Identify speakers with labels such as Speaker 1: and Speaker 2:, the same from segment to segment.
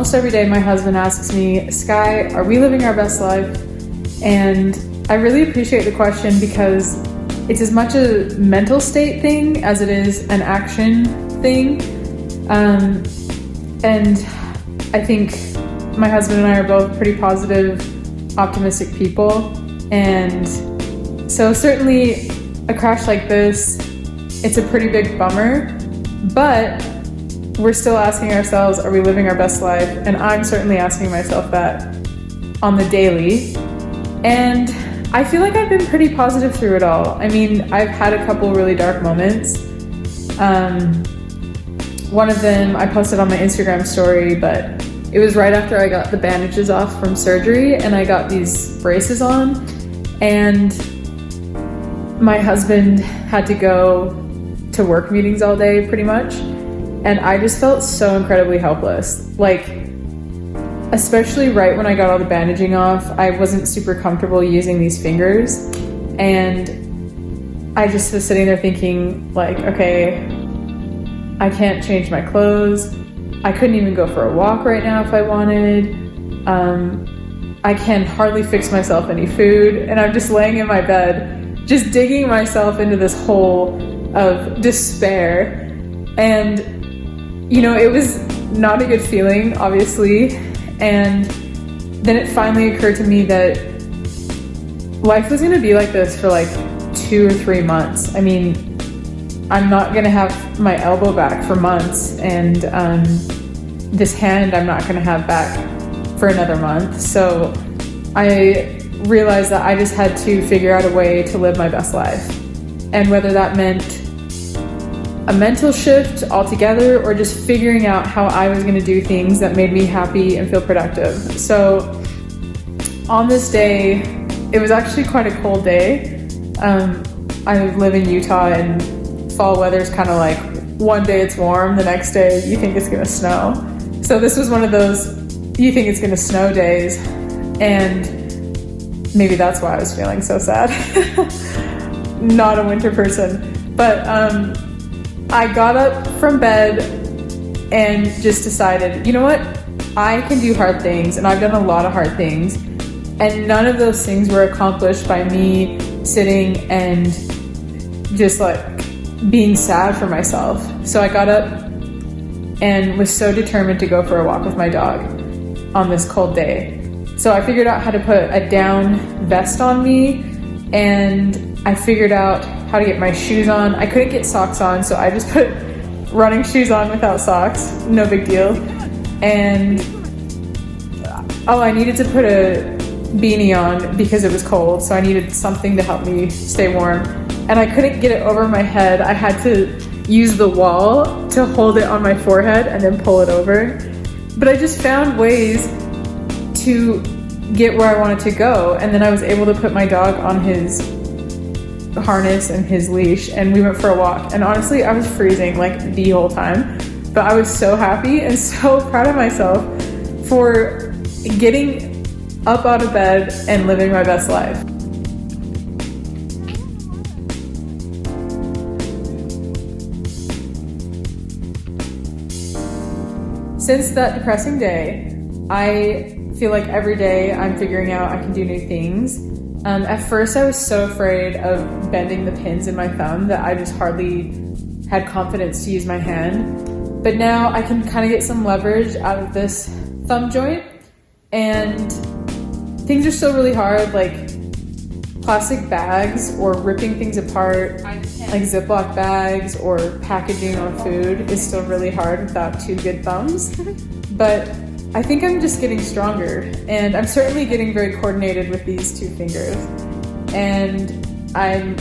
Speaker 1: almost every day my husband asks me, Skye, are we living our best life? And I really appreciate the question because it's as much a mental state thing as it is an action thing. And I think my husband and I are both pretty positive, optimistic people. And so certainly a crash like this, it's a pretty big bummer, but we're still asking ourselves, are we living our best life? And I'm certainly asking myself that on the daily. And I feel like I've been pretty positive through it all. I mean, I've had a couple really dark moments. One of them I posted on my Instagram story, but it was right after I got the bandages off from surgery and I got these braces on, and my husband had to go to work meetings all day pretty much. And I just felt so incredibly helpless. Like, especially right when I got all the bandaging off, I wasn't super comfortable using these fingers. And I just was sitting there thinking like, okay, I can't change my clothes. I couldn't even go for a walk right now if I wanted. I can hardly fix myself any food. And I'm just laying in my bed, just digging myself into this hole of despair. And you know, it was not a good feeling, obviously. And then it finally occurred to me that life was gonna be like this for like 2 or 3 months. I mean, I'm not gonna have my elbow back for months, and this hand I'm not gonna have back for another month. So I realized that I just had to figure out a way to live my best life. And whether that meant a mental shift altogether or just figuring out how I was going to do things that made me happy and feel productive. So on this day, it was actually quite a cold day. I live in Utah and fall weather is kind of like one day it's warm, the next day you think it's going to snow. So this was one of those you think it's going to snow days, and maybe that's why I was feeling so sad. Not a winter person, but I got up from bed and just decided, you know what? I can do hard things, and I've done a lot of hard things, and none of those things were accomplished by me sitting and just like being sad for myself. So I got up and was so determined to go for a walk with my dog on this cold day. So I figured out how to put a down vest on me, and I figured out how to get my shoes on. I couldn't get socks on, so I just put running shoes on without socks. No big deal. And I needed to put a beanie on because it was cold, so I needed something to help me stay warm. And I couldn't get it over my head. I had to use the wall to hold it on my forehead and then pull it over. But I just found ways to get where I wanted to go. And then I was able to put my dog on his harness and his leash, and we went for a walk. And honestly, I was freezing like the whole time, but I was so happy and so proud of myself for getting up out of bed and living my best life. Since that depressing day, I feel like every day I'm figuring out I can do new things. At first I was so afraid of bending the pins in my thumb that I just hardly had confidence to use my hand. But now I can kind of get some leverage out of this thumb joint, and things are still really hard, like plastic bags or ripping things apart, like Ziploc bags or packaging on food is still really hard without 2 good thumbs. But I think I'm just getting stronger, and I'm certainly getting very coordinated with these 2 fingers. And I'm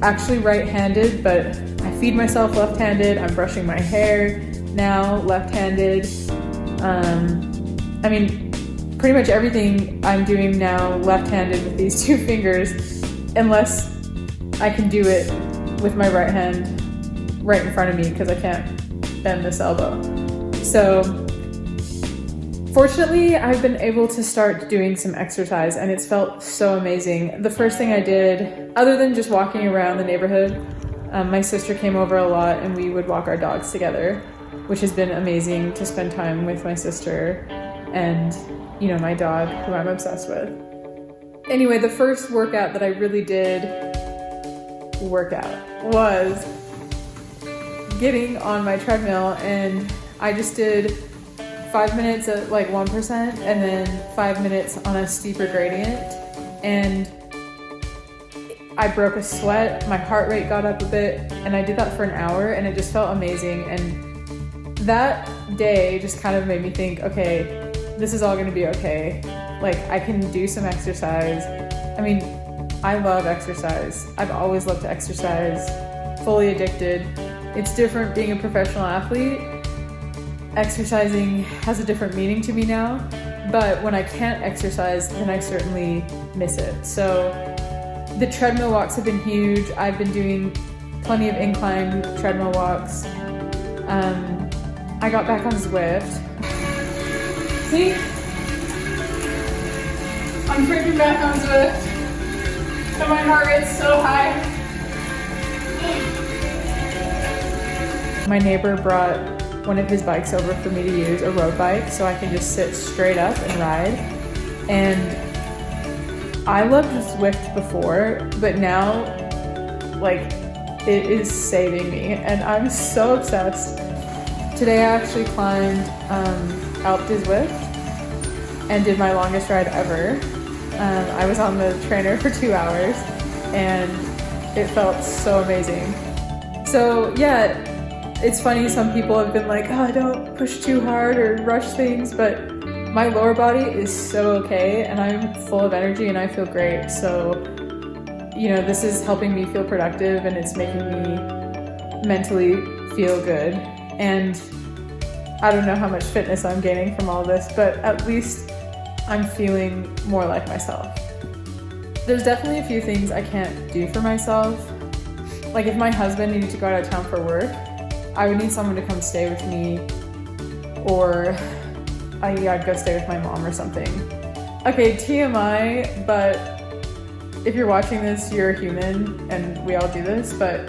Speaker 1: actually right-handed, but I feed myself left-handed. I'm brushing my hair now left-handed. I mean, pretty much everything I'm doing now left-handed with these 2 fingers, unless I can do it with my right hand right in front of me because I can't bend this elbow. So fortunately, I've been able to start doing some exercise, and it's felt so amazing. The first thing I did, other than just walking around the neighborhood, my sister came over a lot and we would walk our dogs together, which has been amazing to spend time with my sister and, you know, my dog, who I'm obsessed with. Anyway, the first workout that I really did was getting on my treadmill, and I just did 5 minutes at like 1% and then 5 minutes on a steeper gradient, and I broke a sweat, my heart rate got up a bit, and I did that for an hour, and it just felt amazing. And that day just kind of made me think, okay, this is all gonna be okay. Like, I can do some exercise. I mean, I love exercise. I've always loved to exercise, fully addicted. It's different being a professional athlete. Exercising has a different meaning to me now, but when I can't exercise, then I certainly miss it. So the treadmill walks have been huge. I've been doing plenty of incline treadmill walks. I got back on Zwift. See? I'm freaking back on Zwift. And my heart rate's so high. My neighbor brought one of his bikes over for me to use, a road bike, so I can just sit straight up and ride. And I loved Zwift before, but now, like, it is saving me, and I'm so obsessed. Today I actually climbed Alpe de Zwift and did my longest ride ever. I was on the trainer for 2 hours, and it felt so amazing. So yeah, it's funny, some people have been like, oh, don't push too hard or rush things, but my lower body is so okay, and I'm full of energy and I feel great. So, you know, this is helping me feel productive, and it's making me mentally feel good. And I don't know how much fitness I'm gaining from all this, but at least I'm feeling more like myself. There's definitely a few things I can't do for myself. Like, if my husband needed to go out of town for work, I would need someone to come stay with me, or I'd go stay with my mom or something. Okay, TMI, but if you're watching this, you're a human, and we all do this, but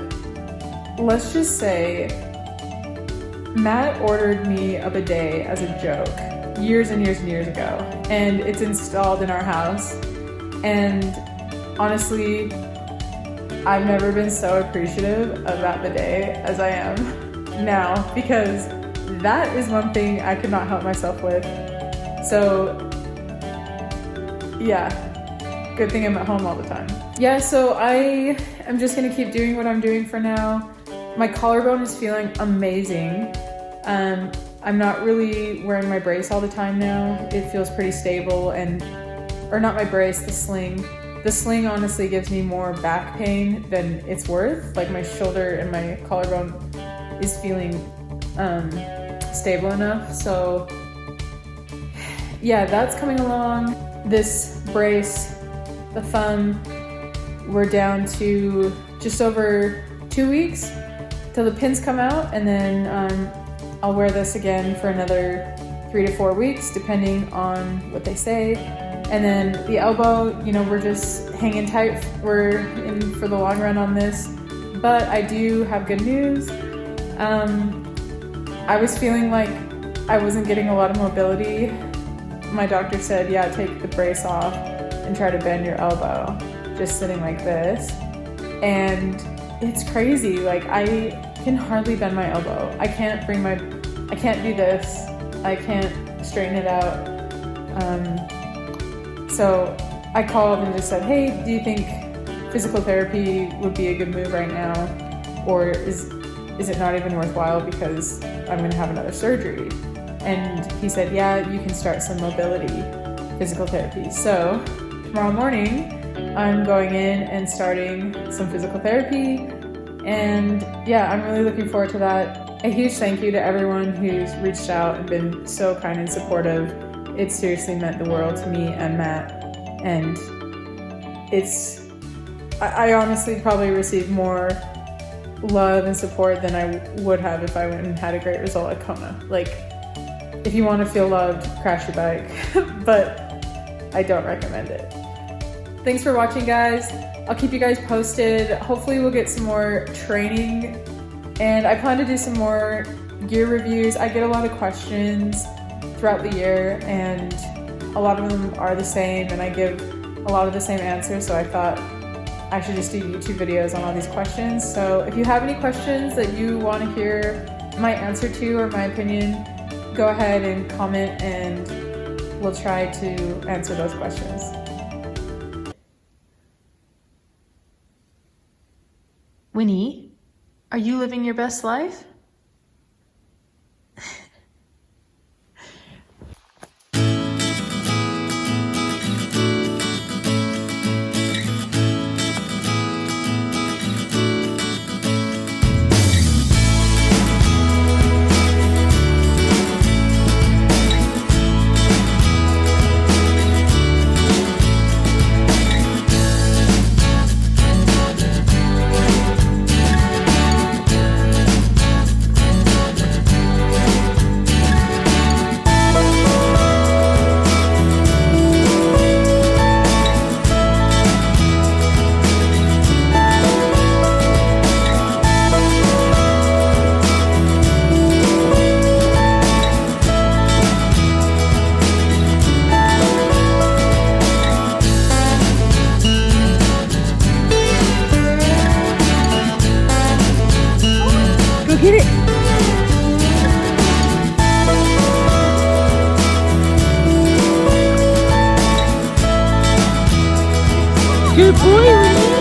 Speaker 1: let's just say Matt ordered me a bidet as a joke years and years and years ago, and it's installed in our house, and honestly, I've never been so appreciative of that bidet as I am now, because that is one thing I could not help myself with. So yeah, good thing I'm at home all the time. Yeah, so I am just gonna keep doing what I'm doing for now. My collarbone is feeling amazing. I'm not really wearing my brace all the time now. It feels pretty stable, or not my brace, the sling. The sling honestly gives me more back pain than it's worth. Like, my shoulder and my collarbone is feeling stable enough. So yeah, that's coming along. This brace, the thumb, we're down to just over 2 weeks till the pins come out, and then I'll wear this again for another 3 to 4 weeks, depending on what they say. And then the elbow, you know, we're just hanging tight. We're in for the long run on this, but I do have good news. I was feeling like I wasn't getting a lot of mobility. My doctor said, yeah, take the brace off and try to bend your elbow, just sitting like this. And it's crazy. Like, I can hardly bend my elbow. I can't do this. I can't straighten it out. So I called and just said, hey, do you think physical therapy would be a good move right now? Or is it not even worthwhile because I'm gonna have another surgery? And he said, yeah, you can start some mobility physical therapy. So tomorrow morning, I'm going in and starting some physical therapy. And yeah, I'm really looking forward to that. A huge thank you to everyone who's reached out and been so kind and supportive. It seriously meant the world to me and Matt. And I honestly probably received more love and support than I would have if I went and had a great result at Kona. Like, if you want to feel loved, crash your bike, but I don't recommend it. Thanks for watching, guys. I'll keep you guys posted. Hopefully we'll get some more training, and I plan to do some more gear reviews. I get a lot of questions throughout the year, and a lot of them are the same, and I give a lot of the same answers, so I thought I should just do YouTube videos on all these questions. So if you have any questions that you want to hear my answer to or my opinion, go ahead and comment and we'll try to answer those questions. Winnie, are you living your best life? Get it! Good boy, Winnie!